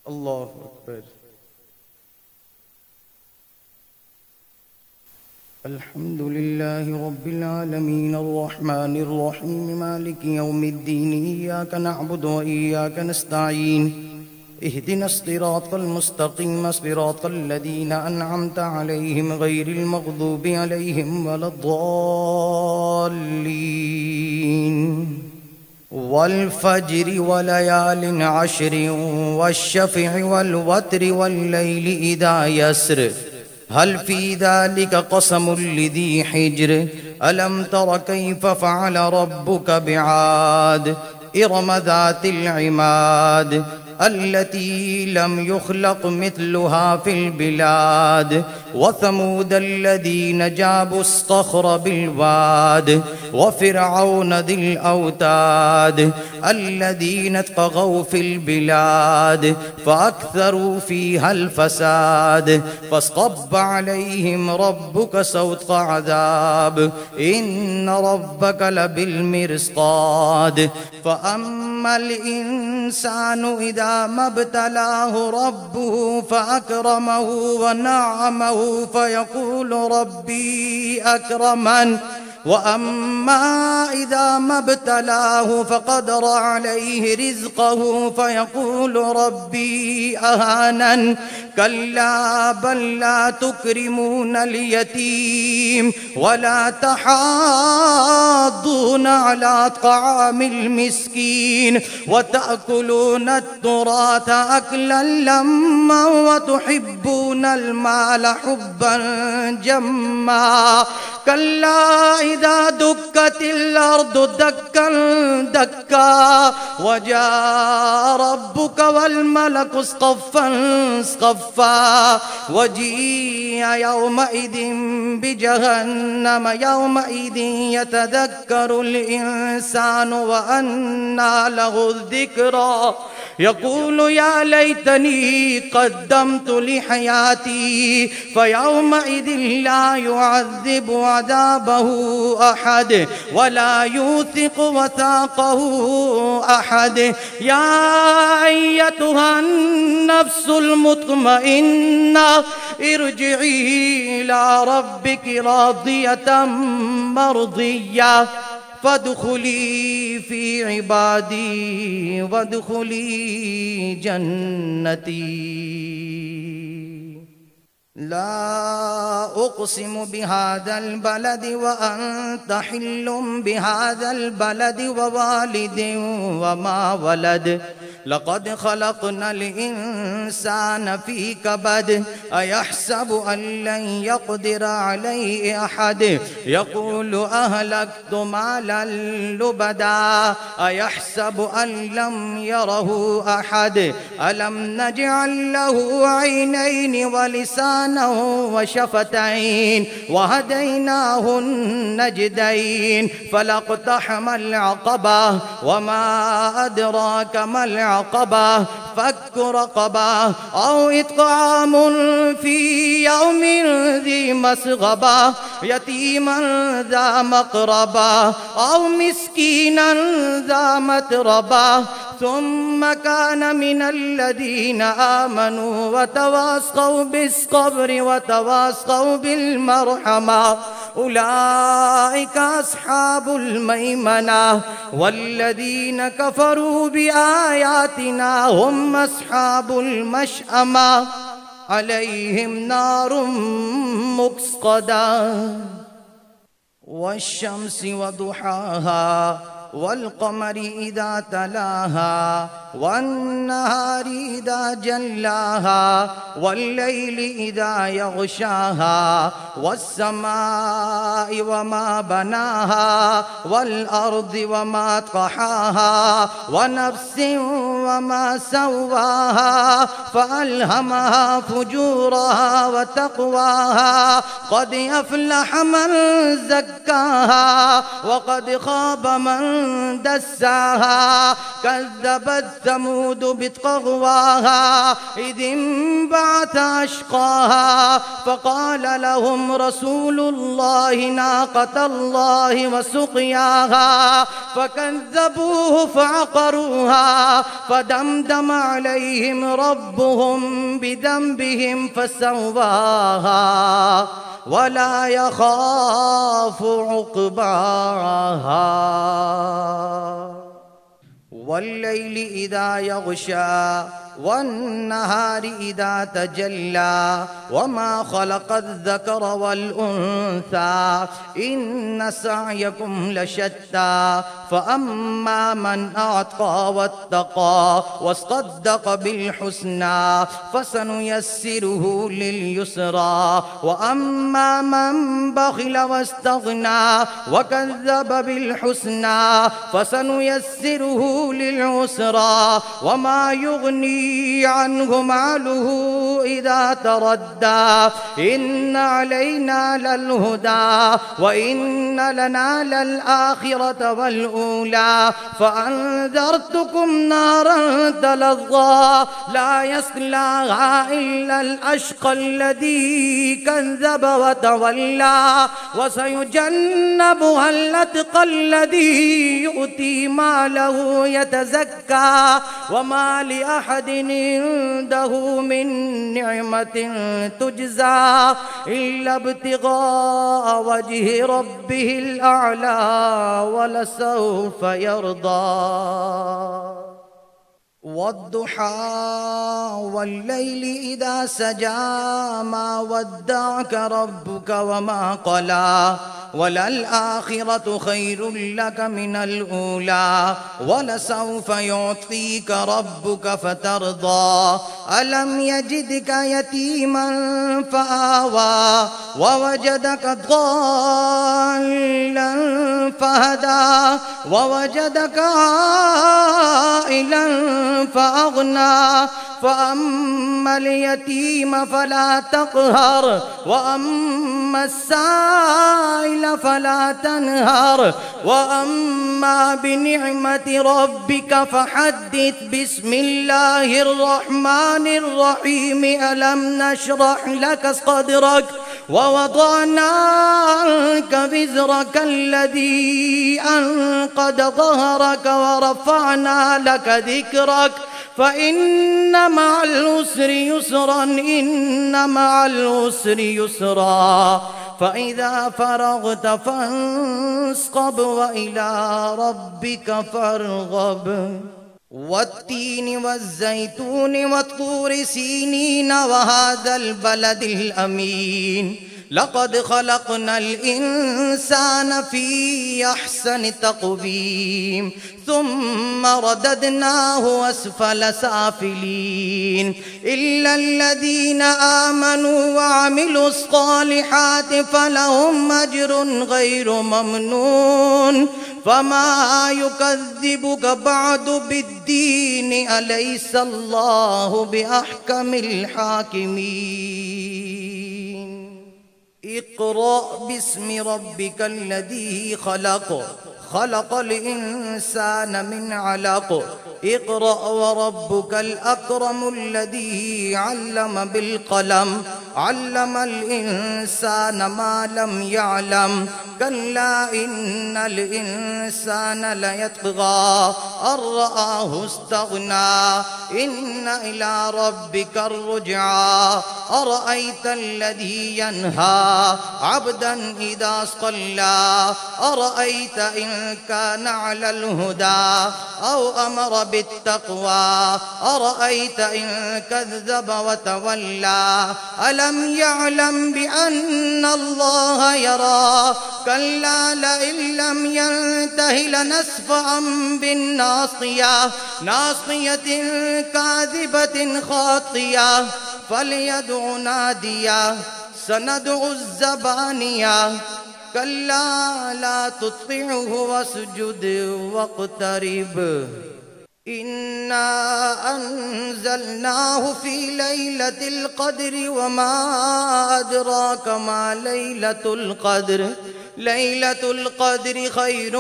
الله أكبر. الحمد لله رب العالمين الرحمن الرحيم مالك يوم الدين إياك نعبد وإياك نستعين اهدنا الصراط المستقيم صراط الذين أنعمت عليهم غير المغضوب عليهم ولا الضالين. والفجر وليال عشر والشفع والوتر والليل إذا يسر هل في ذلك قسم لذي حجر ألم تر كيف فعل ربك بعاد إرم ذات العماد التي لم يخلق مثلها في البلاد وثمود الذين جابوا الصخر بالواد وفرعون ذي الأوتاد الذين طغوا في البلاد فأكثروا فيها الفساد فاصطب عليهم ربك سوط عذاب إن ربك لبالمرصاد فأما الإنسان إذا ما ابتلاه ربه فأكرمه ونعمه فيقول ربي أكرمن وأما إذا ما ابتلاه فقدر عليه رزقه فيقول ربي أهانن كلا بل لا تكرمون اليتيم ولا تحاضون على طعام المسكين وتأكلون التراث أكلا لما وتحبون المال حبا جما كلا إذا دكت الأرض دكا دكا وجاء ربك والملك صفا صفا وجيء يومئذ بجهنم يومئذ يتذكر الإنسان وأنى له الذكرى يقول يا ليتني قدمت لحياتي فيومئذ لا يعذب عذابه أحد ولا يوثق وثاقه أحد يا أيتها النفس المطمئنة ارجعي إلى ربك راضية مرضية فادخلي في عبادي وادخلي جنتي. لا أقسم بهذا البلد وأنت حل بهذا البلد ووالد وما ولد لقد خلقنا الإنسان في كبد أيحسب أن لن يقدر عليه أحد يقول أهلكت مالا لبدا أيحسب أن لم يره أحد ألم نجعل له عينين ولسانا وشفتين وهديناه النجدين فلاقتحم العقبة وما أدراك ما العقبة فك رقبة أو إطعام في يوم ذي مسغبة يتيما ذا مقربة أو مسكينا ذا متربة ثم كان من الذين آمنوا وتواصوا بالصبر وتواصوا بالمرحمة أولئك أصحاب الميمنة والذين كفروا بآياتنا هم أصحاب المشأمة عليهم نار مؤصدة والشمس وضحاها والقمر إذا تلاها والنهار إذا جلاها والليل إذا يغشاها والسماء وما بناها والأرض وما طحاها ونفس وما سواها فألهمها فجورها وتقواها قد أفلح من زكاها وقد خاب من دساها كذبت ثمود بطغواها إذ انبعث أشقاها فقال لهم رسول الله ناقة الله وسقياها فكذبوه فعقروها فدمدم عليهم ربهم بذنبهم فسواها ولا يخاف عقباها والليل إذا يغشى والنهار إذا تجلى وما خلق الذكر والأنثى إن سعيكم لشتى فأما من أعطى واتقى واصدق بالحسنى فسنيسره لليسرى وأما من بخل واستغنى وكذب بالحسنى فسنيسره للعسرى وما يغني عنه ماله إذا تردى إن علينا للهدى وإن لنا للآخرة والأولى فأنذرتكم نارا تلظى لا يصلاها إلا الأشقى الذي كذب وتولى وسيجنبها الأتقى الذي يؤتي ماله يتزكى وما لأحد عنده من نعمة تجزى إلا ابتغاء وجه ربه الأعلى ولسوف يرضى والضحى والليل إذا سجى ما ودعك ربك وما قلى وللآخرة خير لك من الأولى ولسوف يعطيك ربك فترضى ألم يجدك يتيما فآوى ووجدك ضالا فهدى ووجدك عائلا فأغنى فأما اليتيم فلا تقهر وأما السائل فلا تنهر وأما بنعمة ربك فحدث بسم الله الرحمن الرحيم ألم نشرح لك صدرك ووضعنا عنك وزرك الذي أنقض ظهرك ورفعنا لك ذكرك فإن مع العسر يسرا إن مع العسر يسرا فإذا فرغت فانصب وإلى ربك فارغب والتين والزيتون والطور سينين وهذا البلد الأمين لقد خلقنا الإنسان في أحسن تقويم ثم رددناه أسفل سافلين إلا الذين آمنوا وعملوا الصالحات فلهم أجر غير ممنون فما يكذبك بعد بالدين أليس الله بأحكم الحاكمين اقرأ باسم ربك الذي خلق خلق الإنسان من علق اقرأ وربك الأكرم الذي علم بالقلم علم الإنسان ما لم يعلم كلا إن الإنسان ليطغى أن رآه استغنى إن إلى ربك الرجعى أرأيت الذي ينهى عبدا إذا صلى أرأيت إن كان على الهدى أو أمر بالتقوى أرأيت إن كذب وتولى ألم يعلم بأن الله يرى كلا لئن لم ينته لنسفعا بالناصية ناصية كاذبة خاطية فليدع نادية سندع الزبانية كلا لا تطعه واسجد واقترب إنا أنزلناه في ليلة القدر وما أدراك ما ليلة القدر ليلة القدر خير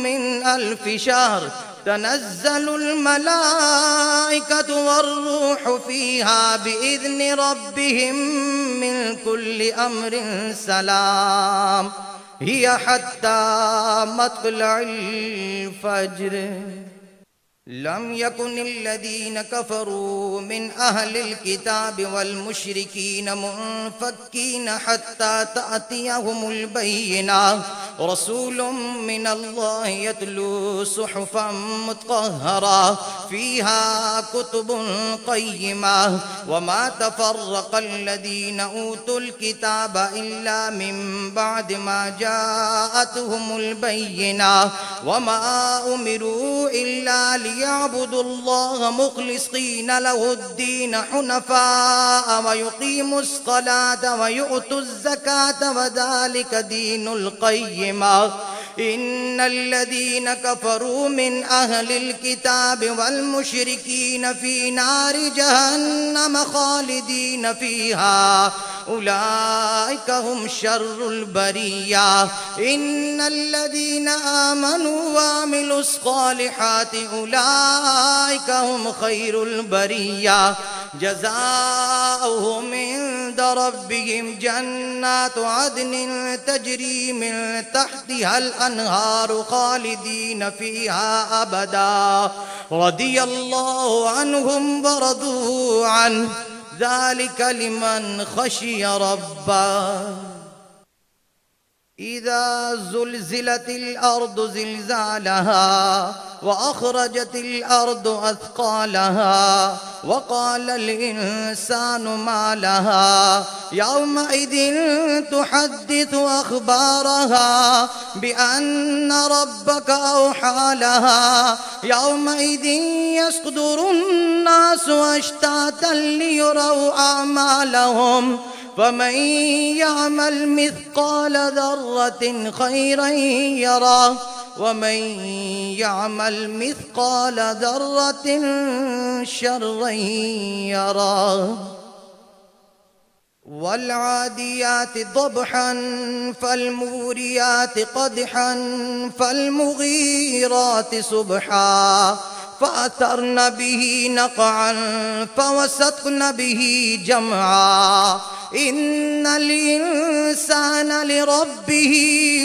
من 1000 شهر تنزل الملائكة والروح فيها بإذن ربهم من كل أمر سلام هي حتى مطلع الفجر. لم يكن الذين كفروا من أهل الكتاب والمشركين منفكين حتى تأتيهم البينة رسول من الله يتلو صحفا مطهرة فيها كتب قيمة وما تفرق الذين أوتوا الكتاب إلا من بعد ما جاءتهم البينة وما أمروا إلا ليعبدوا الله مخلصين له الدين حنفاء ويقيموا الصلاة ويؤتوا الزكاة وذلك دين القيمة. إن الذين كفروا من أهل الكتاب والمشركين في نار جهنم خالدين فيها أولئك هم شر البرية. إن الذين آمنوا وعملوا الصالحات أولئك هم خير البرية جزاؤهم عند ربهم جنات عدن تجري من تحتها الأنهار خالدين فيها أبدا رضي الله عنهم ورضوا عنه ذلك لمن خشي ربه. إذا زلزلت الأرض زلزالها وأخرجت الأرض أثقالها وقال الإنسان ما لها يومئذ تحدث أخبارها بأن ربك أوحى لها يومئذ يصدر الناس أشتاتا ليروا أعمالهم فمن يعمل مثقال ذرة خيرا يره ومن يعمل مثقال ذرة شرا يره. والعاديات ضبحا فالموريات قدحا فالمغيرات صبحا فأثرن به نقعا فوسطن به جمعا. إن الإنسان لربه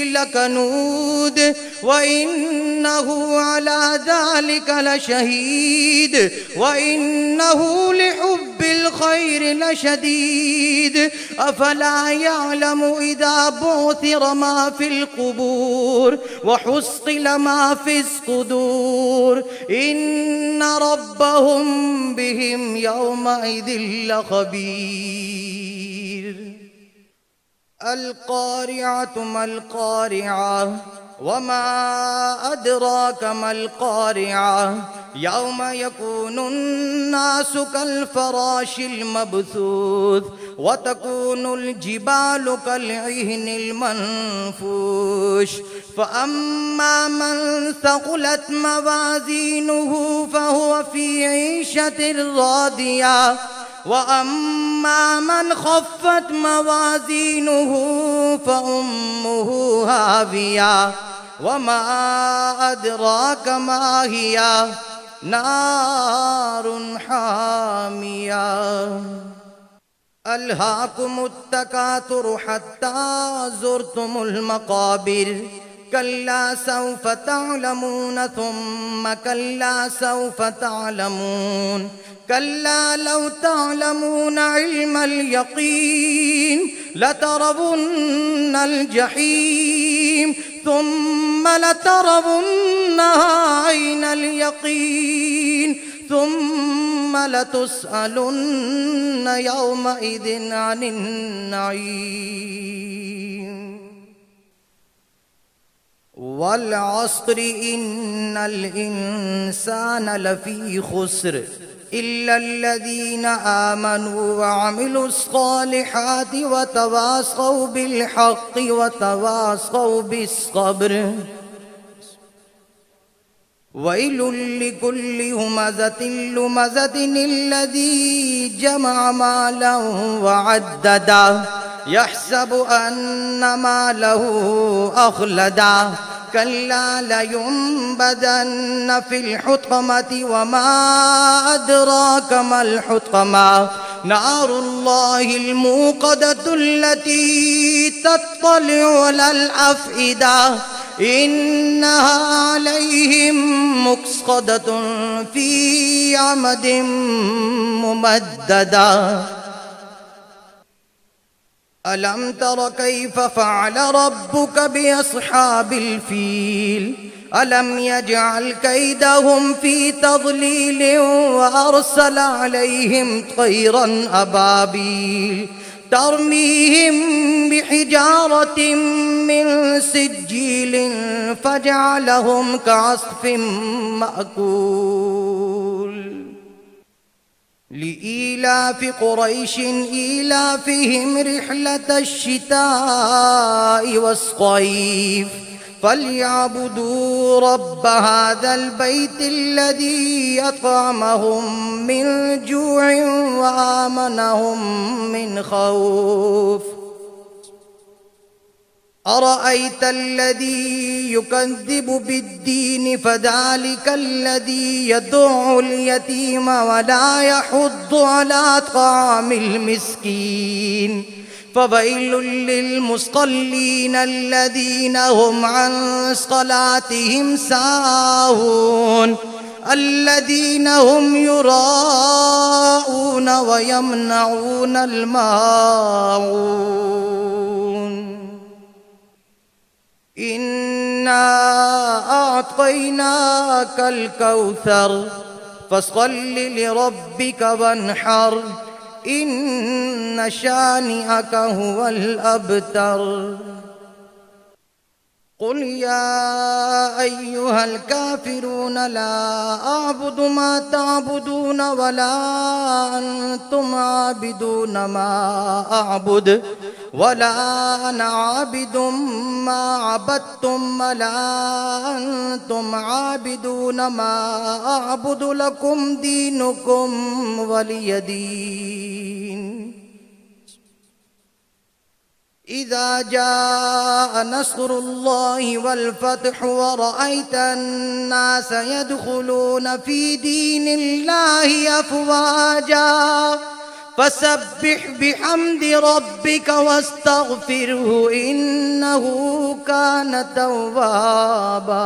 لكنود وإنه على ذلك لشهيد وإنه لحب الخير لشديد. أفلا يعلم إذا بعثر ما في القبور وحصل ما في الصدور إن ربهم بهم يومئذ لخبير. القارعة ما القارعة وما أدراك ما القارعة يوم يكون الناس كالفراش المبثوث وتكون الجبال كالعهن المنفوش. فأما من ثقلت موازينه فهو في عيشة راضية وأما من خفت موازينه فأمه هاوية وما أدراك ما هي نار حامية. ألهاكم التكاثر حتى زرتم المقابر كلا سوف تعلمون ثم كلا سوف تعلمون كلا لو تعلمون علم اليقين لترون الجحيم ثم لترونها عين اليقين ثم لتسألن يومئذ عن النعيم. والعصر إن الإنسان لفي خسر إلا الذين آمنوا وعملوا الصالحات وتواصوا بالحق وتواصوا بالصبر. ويل لكل همزة لمزة الذي جمع مالا وعدده يحسب أن ماله أخلده كلا لينبذن في الحطمة وما أدراك ما الحطمة نار الله الموقدة التي تطلع على الأفئدة إنها عليهم مؤصدة في عمد ممددة. ألم تر كيف فعل ربك بأصحاب الفيل ألم يجعل كيدهم في تضليل وأرسل عليهم طيرا أبابيل ترميهم بحجارة من سجيل فجعلهم كعصف مأكول. لإيلاف قريش إيلافهم رحلة الشتاء والصيف فليعبدوا رب هذا البيت الذي أطعمهم من جوع وآمنهم من خوف. أرأيت الذي يكذب بالدين فذلك الذي يدع اليتيم ولا يحض على طعام المسكين فويل للمصلين الذين هم عن صلاتهم ساهون الذين هم يراءون ويمنعون الماعون. إنا أعطيناك الكوثر فصل لربك وانحر إن شانئك هو الأبتر. قل يا أيها الكافرون لا أعبد ما تعبدون ولا أنتم عابدون ما أعبد ولا أنا عابد ما عبدتم ولا أنتم عابدون ما أعبد لكم دينكم ولي دين. إذا جاء نصر الله والفتح ورأيت الناس يدخلون في دين الله أفواجا فسبح بحمد ربك واستغفره إنه كان توابا.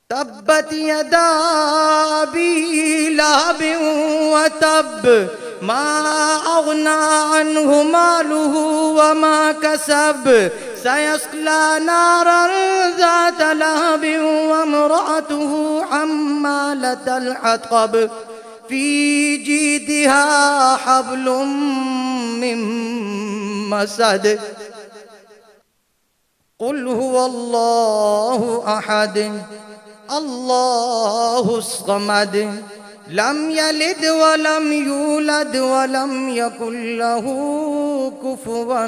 تبت يدا أبي لهب وتب ما أغنى عنه ماله وما كسب سيصلى نارا ذات لهب وامرأته حمالة الحطب في جيدها حبل من مسد. قل هو الله أحد الله الصمد لم يلد ولم يولد ولم يكن له كفوا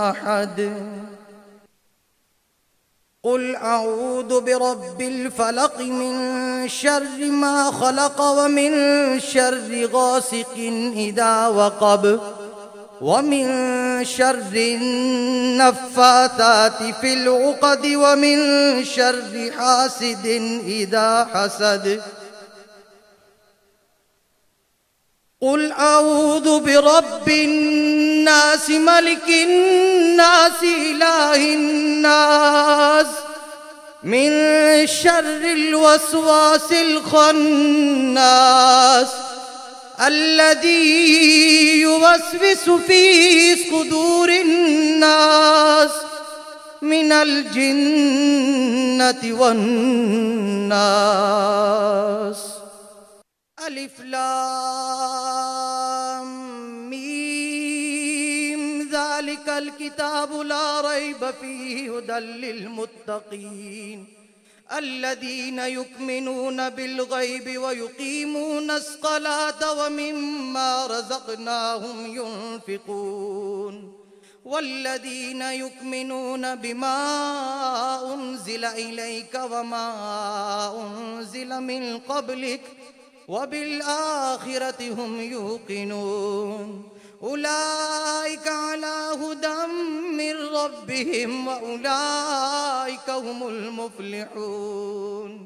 أحد. قل أعوذ برب الفلق من شر ما خلق ومن شر غاسق إذا وقب ومن شر النفاثات في العقد ومن شر حاسد إذا حسد. قل أعوذ برب الناس ملك الناس إله الناس من شر الوسواس الخناس الذي يوسوس في صدور الناس من الجنة والناس. ألف لام ميم ذلك الكتاب لا ريب فيه هدى للمتقين الذين يؤمنون بالغيب ويقيمون الصلاة ومما رزقناهم ينفقون والذين يؤمنون بما أنزل إليك وما أنزل من قبلك وبالآخرة هم يوقنون أولئك على هدى من ربهم وأولئك هم المفلحون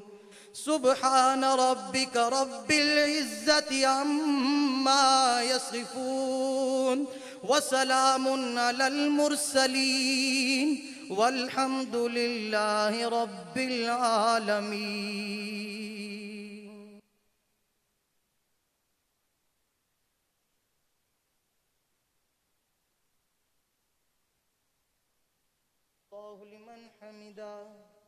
سبحان ربك رب العزة عما يصفون وسلام على المرسلين والحمد لله رب العالمين. الله لمن حمده.